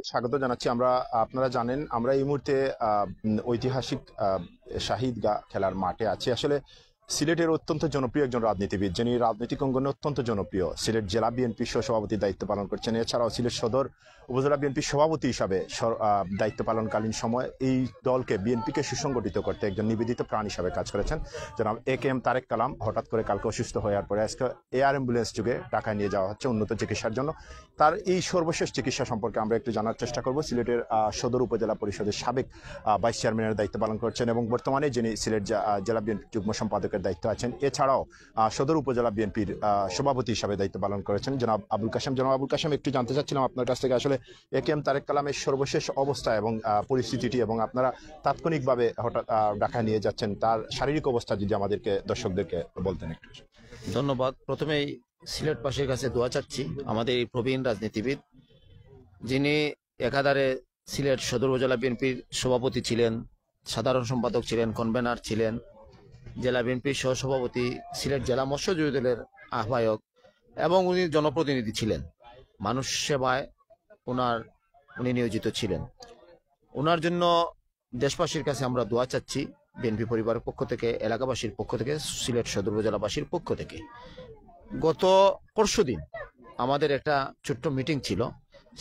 স্বাগত জানাচ্ছি আমরা। আপনারা জানেন আমরা এই মুহূর্তে ঐতিহাসিক শাহিদগাঁ খেলার মাঠে আছি। আসলে সিলেটের অত্যন্ত জনপ্রিয় একজন রাজনীতিবিদ, যিনি রাজনৈতিক অঙ্গনে অত্যন্ত জনপ্রিয়, সিলেট জেলা বিএনপির সভাপতির দায়িত্ব পালন করছেন। এছাড়াও সিলেট সদর উপজেলা বিএনপির সভাপতি হিসাবে দায়িত্ব পালনকালীন সময় এই দলকে বিএনপিকে সুসংগঠিত করতে একজন নিবেদিত প্রাণ হিসাবে কাজ করেছেন জনাব এ.কে.এম. তারেক কালাম। হঠাৎ করে কালকে অসুস্থ হওয়ার পরে আজকে এয়ার অ্যাম্বুলেন্স যুগে ঢাকায় নিয়ে যাওয়া হচ্ছে উন্নত চিকিৎসার জন্য। তার এই সর্বশেষ চিকিৎসা সম্পর্কে আমরা একটু জানার চেষ্টা করব। সিলেটের সদর উপজেলা পরিষদের সাবেক ভাইস চেয়ারম্যানের দায়িত্ব পালন করছেন এবং বর্তমানে যিনি সিলেট জেলা বিএনপি যুগ্ম সম্পাদকের দায়িত্ব আছেন, এছাড়াও সদর উপজেলা বিএনপির সভাপতি হিসাবে দায়িত্ব পালন করেছেন জনাব আবুল কাশেম। জনাব আবুল কাশেম, একটু জানতে চাচ্ছিলাম আপনার কাছ থেকে আসলে এ.কে.এম. তারেক কালামের সর্বশেষ অবস্থা এবং পরিস্থিতিটি, এবং আপনারা তাৎক্ষণিকভাবে হঠাৎ ঢাকায় নিয়ে যাচ্ছেন, তার শারীরিক অবস্থা যদি আমাদেরকে দর্শকদেরকে বলতেন একটু। ধন্যবাদ। প্রথমেই সিলেটবাসীর কাছে দোয়া চাচ্ছি আমাদের এই প্রবীণ রাজনীতিবিদ, যিনি একাধারে সিলেট সদর উপজেলা বিএনপির সভাপতি ছিলেন, সাধারণ সম্পাদক ছিলেন, কনভেনার ছিলেন, জেলা বিএনপির সহসভাপতি, সিলেট জেলা মৎস্যজীবী দলের আহ্বায়ক এবং উনি জনপ্রতিনিধি ছিলেন। মানুষ সেবায় উনি নিয়োজিত ছিলেন। ওনার জন্য দেশবাসীর কাছে আমরা দোয়া চাচ্ছি, বিএনপি পরিবারের পক্ষ থেকে, এলাকাবাসীর পক্ষ থেকে, সিলেট সদর উপজেলাবাসীর পক্ষ থেকে। গত পরশুদিন আমাদের একটা ছোট্ট মিটিং ছিল,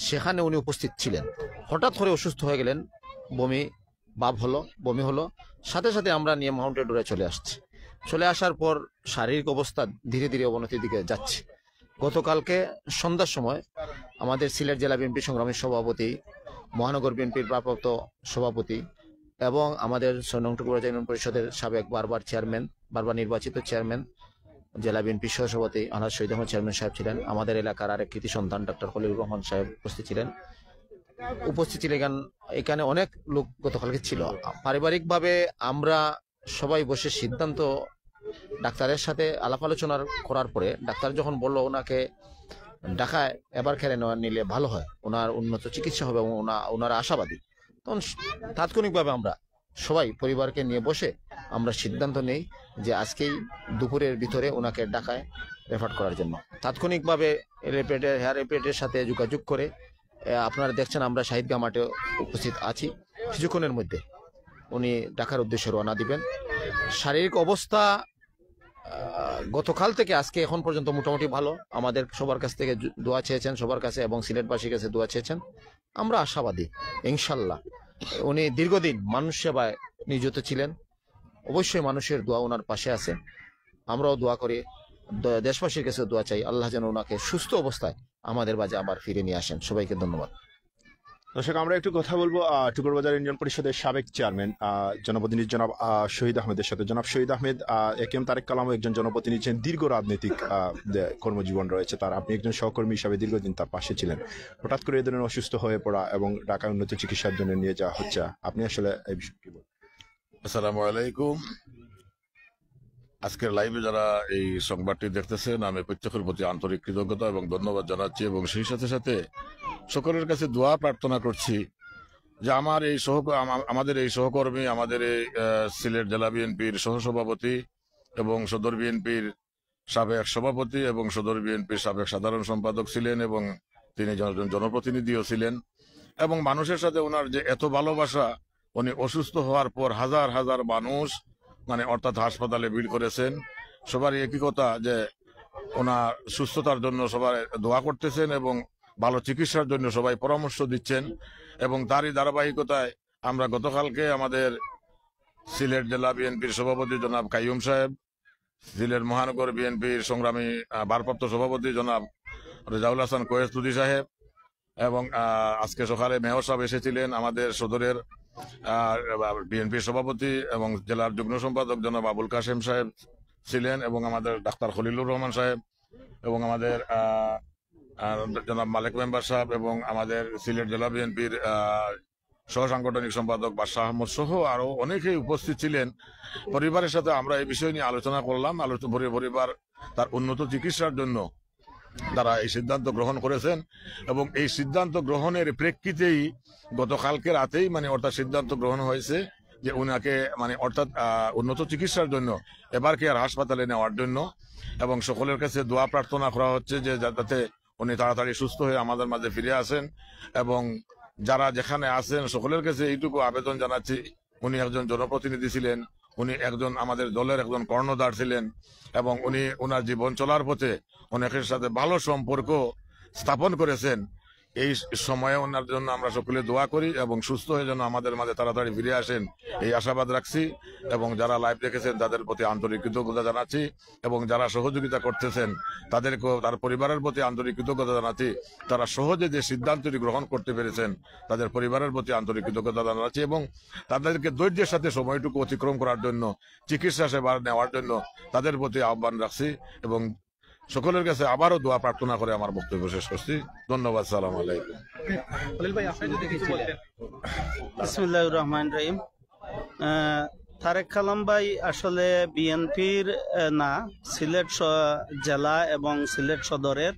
সেখানে উনি উপস্থিত ছিলেন। হঠাৎ করে অসুস্থ হয়ে গেলেন, বমি হলো। সাথে সাথে আমরা নিয়ে মাউন্টেন রোডে চলে আসার পর শারীরিক অবস্থা ধীরে ধীরে অবনতির দিকে যাচ্ছে। গতকালকে সন্ধ্যার সময় আমাদের সিলেট জেলা বিএনপি সংগ্রামী সভাপতি, মহানগর বিএনপির ভারপ্রাপ্ত সভাপতি এবং আমাদের ৬ নং টুকুরা ইউনিয়ন পরিষদের সাবেক বারবার নির্বাচিত চেয়ারম্যান, জেলা বিএনপির সহসভাপতি আলহাজ শহীদ আহমদ চেয়ারম্যান সাহেব ছিলেন। আমাদের এলাকার আরেক কৃতি সন্তান ডক্টর খলিলুর রহমান সাহেব উপস্থিত ছিলেন। এখানে অনেক লোক গতকালকে ছিল। পারিবারিকভাবে আমরা সবাই বসে সিদ্ধান্ত, ডাক্তারের সাথে আলাপ আলোচনা করার পরে ডাক্তার যখন বললো ওনাকে ঢাকায় এবার খেলে নিলে ভালো হয়, ওনার উন্নত চিকিৎসা হবে এবং ওনারা আশাবাদী, তখন তাৎক্ষণিকভাবে আমরা সবাই পরিবারকে নিয়ে বসে আমরা সিদ্ধান্ত নেই যে আজকেই দুপুরের ভিতরে ওনাকে ঢাকায় রেফার করার জন্য। তাৎক্ষণিকভাবে হেয়ার রেপিডের সাথে যোগাযোগ করে আপনারা দেখছেন আমরা শাহিদগাঁ মাঠে উপস্থিত আছি। কিছুক্ষণের মধ্যে উনি ঢাকার উদ্দেশ্যে রওনা দিবেন। শারীরিক অবস্থা গতকাল থেকে আজকে এখন পর্যন্ত মোটামুটি ভালো। আমাদের সবার কাছ থেকে দোয়া চেয়েছেন, সবার কাছে এবং সিলেটবাসীর কাছে দোয়া চেয়েছেন। আমরা আশাবাদী ইনশাল্লাহ। উনি দীর্ঘদিন মানুষ সেবায় নিয়োজিত ছিলেন, অবশ্যই মানুষের দোয়া ওনার পাশে আছে। আমরাও দোয়া করি, দেশবাসীর কাছে দোয়া চাই, আল্লাহ যেন ওনাকে সুস্থ অবস্থায় আমাদের মাঝে আবার ফিরে নিয়ে আসেন। সবাইকে ধন্যবাদ। দর্শক, আমরা একটু কথা বলবো টুকুরবাজার ইউনিয়ন পরিষদের সাবেক চেয়ারম্যান জনপ্রতিনিধি জনাব শহীদ আহমেদের সাথে। জনাব শহীদ আহমেদ, এ.কে.এম. তারেক কালামও একজন জনপ্রতিনিধি, দীর্ঘ রাজনৈতিক কর্মজীবন রয়েছে তার। আপনি একজন সহকর্মী হিসাবে দীর্ঘদিন তার পাশে ছিলেন। হঠাৎ করে এই ধরনের অসুস্থ হয়ে পড়া এবং ঢাকায় উন্নত চিকিৎসার জন্য নিয়ে যাওয়া হচ্ছে, আপনি আসলে এই বিষয়ে কি বলবেন? আসসালামু আলাইকুম। আজকের লাইভে যারা এই সংবাদটি দেখতেছেন, আমি প্রত্যেকের প্রতি আন্তরিক কৃতজ্ঞতা এবং ধন্যবাদ জানাচ্ছি এবং সেই সাথে সাথে সকলের কাছে দোয়া প্রার্থনা করছি যে আমাদের এই সহকর্মী, আমাদের এই সিলেট জেলা বিএনপির সহসভাপতি এবং সদর বিএনপির সাবেক সভাপতি এবং সদর বিএনপির সাবেক সাধারণ সম্পাদক ছিলেন এবং তিনি জনপ্রতিনিধিও ছিলেন, এবং মানুষের সাথে ওনার যে এত ভালোবাসা, উনি অসুস্থ হওয়ার পর হাজার হাজার মানুষ অর্থাৎ হাসপাতালে ভিড় করেছেন। সবারই একই কথা যে ওনার সুস্থতার জন্য সবাই দোয়া করতেছেন এবং ভালো চিকিৎসার জন্য সবাই পরামর্শ দিচ্ছেন। এবং তারই ধারাবাহিকতায় আমরা গতকালকে আমাদের সিলেট জেলা বিএনপির সভাপতি জনাব কাইয়ুম সাহেব, সিলেট মহানগর বিএনপির সংগ্রামী ভারপ্রাপ্ত সভাপতি জনাব রেজাউল হাসান কোয়েস্তুদি সাহেব এবং আজকে সকালে মেয়র সাহেব এসেছিলেন, আমাদের সদরের বিএনপির সভাপতি এবং জেলার যুগ্ম সম্পাদক জনাব আবুল কাশেম সাহেব ছিলেন, এবং আমাদের ডাক্তার খলিলুর রহমান সাহেব এবং আমাদের জনাব মালিক মেম্বার সাহেব এবং আমাদের সিলেট জেলা বিএনপির সহ সাংগঠনিক সম্পাদক বাদশাহ আহমদ সহ আরো অনেকেই উপস্থিত ছিলেন। পরিবারের সাথে আমরা এই বিষয় নিয়ে আলোচনা করলাম। পরিবার তার উন্নত চিকিৎসার জন্য তারা এই সিদ্ধান্ত গ্রহণ করেছেন এবং এই সিদ্ধান্ত গ্রহণের প্রেক্ষিতেই গতকালকে রাতেই অর্থাৎ সিদ্ধান্ত গ্রহণ হয়েছে যে উনাকে অর্থাৎ উন্নত চিকিৎসার জন্য এবার কেয়ার হাসপাতালে নেওয়ার জন্য, এবং সকলের কাছে দোয়া প্রার্থনা করা হচ্ছে যে যাতে উনি তাড়াতাড়ি সুস্থ হয়ে আমাদের মাঝে ফিরে আসেন এবং যারা যেখানে আছেন সকলের কাছে এইটুকু আবেদন জানাচ্ছি, উনি একজন জনপ্রতিনিধি ছিলেন, উনি একজন আমাদের দলের একজন কর্ণধার ছিলেন এবং উনি ওনার জীবন চলার পথে অনেকের সাথে ভালো সম্পর্ক স্থাপন করেছেন। এই সময়ে ওনার জন্য আমরা সকলে দোয়া করি এবং সুস্থ হয়ে যেন আমাদের মাঝে তাড়াতাড়ি ফিরে আসেন এই আশাবাদ রাখছি এবং যারা লাইভ দেখেছেন তাদের প্রতি আন্তরিক কৃতজ্ঞতা জানাচ্ছি এবং যারা সহযোগিতা করতেছেন তাদেরকেও তার পরিবারের প্রতি আন্তরিক কৃতজ্ঞতা জানাচ্ছি। তারা সহজে যে সিদ্ধান্তটি গ্রহণ করতে পেরেছেন তাদের পরিবারের প্রতি আন্তরিক কৃতজ্ঞতা জানাচ্ছি এবং তাদেরকে ধৈর্যের সাথে সময়টুকু অতিক্রম করার জন্য, চিকিৎসা সেবা নেওয়ার জন্য তাদের প্রতি আহ্বান রাখছি এবং সকলের কাছে আবারও দোয়া প্রার্থনা করে আমার বক্তব্য শেষ করছি। ধন্যবাদ। সালাম আলাইকুম। বিসমিল্লাহির রহমানির রহিম। তারেক কালাম ভাই আসলে বিএনপির না, সিলেট জেলা এবং সিলেট সদরের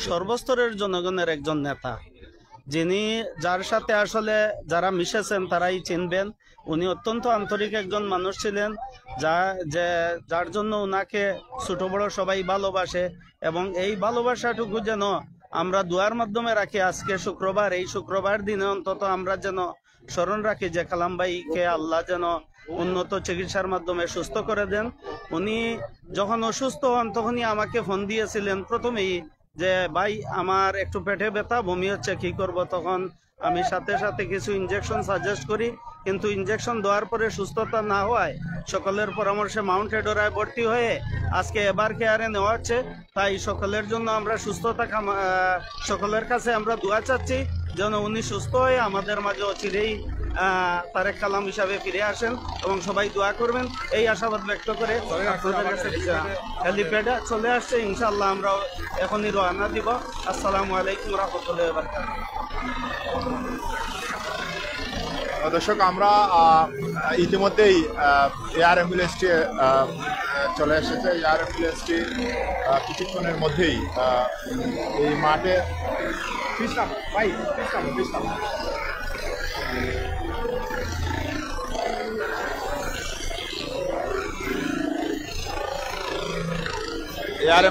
সর্বস্তরের জনগণের একজন নেতা, যিনি যার সাথে আসলে যারা মিশেছেন তারাই চিনবেন। উনি অত্যন্ত আন্তরিক একজন মানুষ ছিলেন, যার জন্য উনাকে ছোট বড় সবাই ভালোবাসে এবং এই ভালোবাসাটুকু যেন আমরা দোয়ার মাধ্যমে রাখি। আজকে শুক্রবার, এই শুক্রবার দিনে অন্তত আমরা যেন স্মরণ রাখি যে কালাম ভাইকে আল্লাহ যেন উন্নত চিকিৎসার মাধ্যমে সুস্থ করে দেন। উনি যখন অসুস্থ হন তখনই আমাকে ফোন দিয়েছিলেন প্রথমেই যে ভাই আমার একটু পেটে ব্যথা, বমি হচ্ছে, কি করব। তখন আমি সাথে সাথে কিছু ইনজেকশন সাজেস্ট করি, কিন্তু ইনজেকশন দেওয়ার পরে সুস্থতা না হওয়ায় সকলের পরামর্শে মাউন্ট এডোরায় ভর্তি হয়ে আজকে এবার কেয়ারে নেওয়া হচ্ছে। তাই সকলের জন্য আমরা সুস্থতা সকলের কাছে আমরা দোয়া চাচ্ছি যেন উনি সুস্থ হয়ে আমাদের মাঝে অচিরেই তারেক কালাম হিসাবে ফিরে আসেন এবং সবাই দোয়া করবেন এই আশাবাদ ব্যক্ত করে আপনাদের কাছে হেলিপ্যাডে চলে আসছে। ইনশাআল্লাহ আমরা এখনই রওনা দিব। আসসালামু আলাইকুম রহমতুল্লাহি ওয়া বারাকাতুহু। দর্শক, আমরা ইতিমধ্যেই এয়ার অ্যাম্বুলেন্সটি চলে এসেছে। এয়ার অ্যাম্বুলেন্সটি কিছুক্ষণের মধ্যেই এই মাঠে এয়ার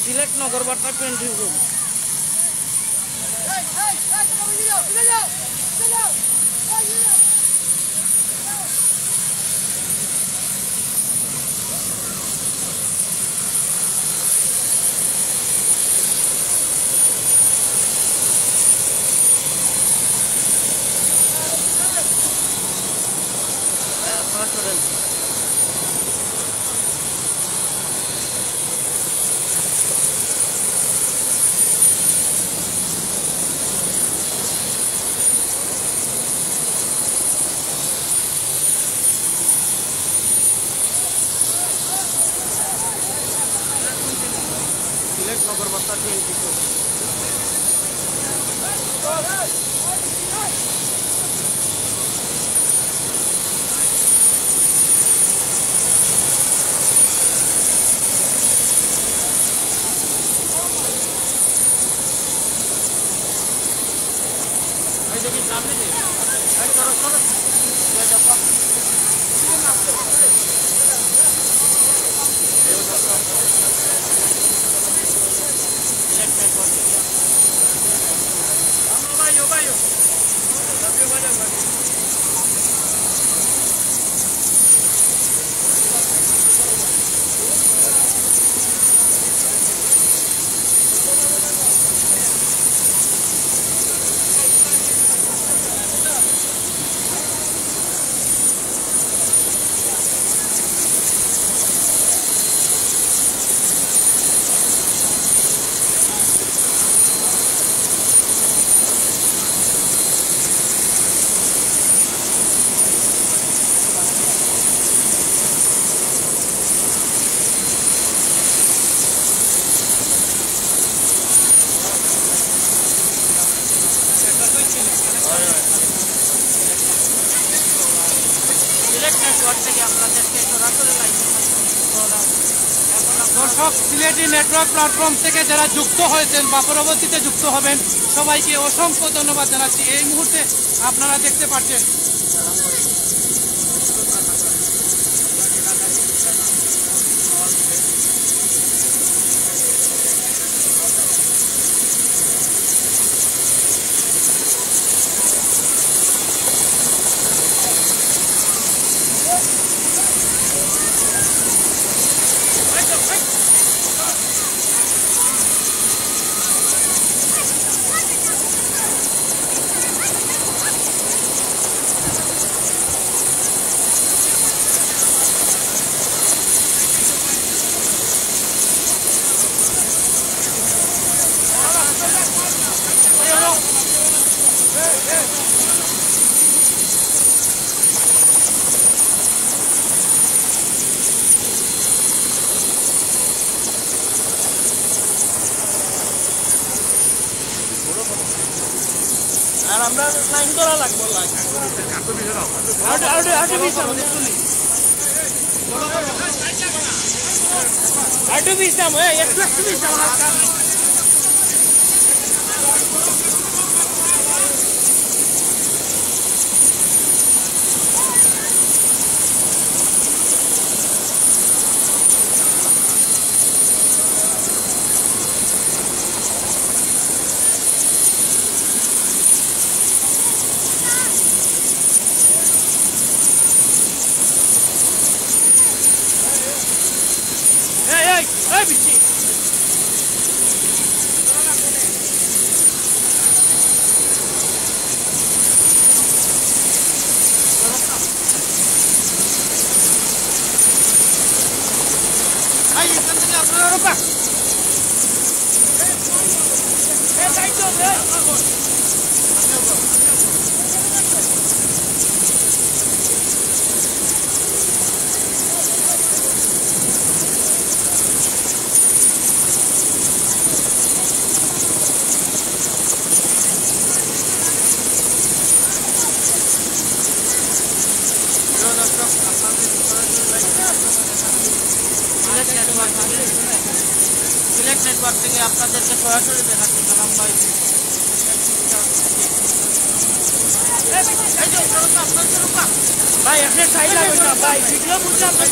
সিলেট নগর বার্তা পেন্টিং রুম। সিলেট নগর বার্তা পেন্টিং রুম। দেখি সামনে দর্শক, সিলেটি নেটওয়ার্ক প্ল্যাটফর্ম থেকে যারা যুক্ত হয়েছেন বা পরবর্তীতে যুক্ত হবেন সবাইকে অসংখ্য ধন্যবাদ জানাচ্ছি। এই মুহূর্তে আপনারা দেখতে পাচ্ছেন আর আমরা লাইন করা লাগবো একটু বিশ্রাম একটু বিশ্রাম বিচ্ছি আপনারা সিলেট নেটওয়ার্ক থেকে আপনাদেরকে সরাসরি দেখাচ্ছি কালাম ভাই। ভাই আপনার সাইড লাগবে না ভাই, ভিডিও বুঝলাম ভাই।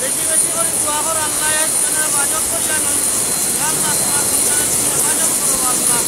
বেশি বেশি করে দোয়া করো আল্লাহ এখানে বাজক করিয়া নয় আল্লাহ তোমার সন্তানের বাজক করো আল্লাহ